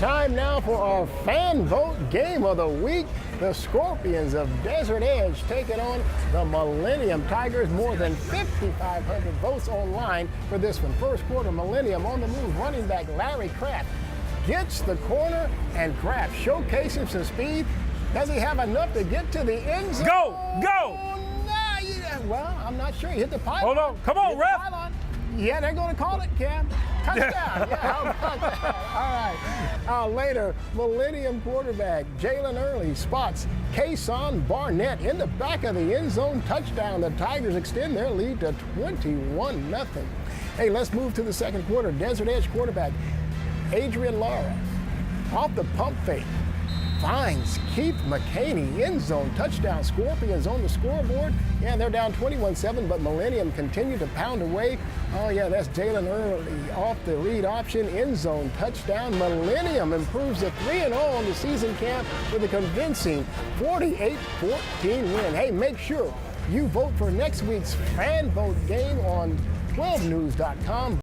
Time now for our fan vote game of the week. The Scorpions of Desert Edge taking on the Millennium Tigers. More than 5,500 votes online for this one. First quarter, Millennium on the move. Running back Larry Kraft gets the corner, and Kraft showcasing some speed. Does he have enough to get to the end zone? Go! Well, I'm not sure. He hit the pylon. Hold on. Come on, ref. Yeah, they're going to call it, Cam. Touchdown. Yeah, how about that? All right. Later, Millennium quarterback Jalen Early spots Kason Barnett in the back of the end zone. Touchdown. The Tigers extend their lead to 21-0. Hey, let's move to the second quarter. Desert Edge quarterback Adrian Lara off the pump fake finds Keith McCaney, end zone touchdown. Scorpions on the scoreboard. Yeah, they're down 21-7, but Millennium continue to pound away. Oh yeah, that's Jalen Early off the read option, end zone touchdown. Millennium improves to 3-0 on the season, camp with a convincing 48-14 win. Hey, make sure you vote for next week's fan vote game on 12news.com.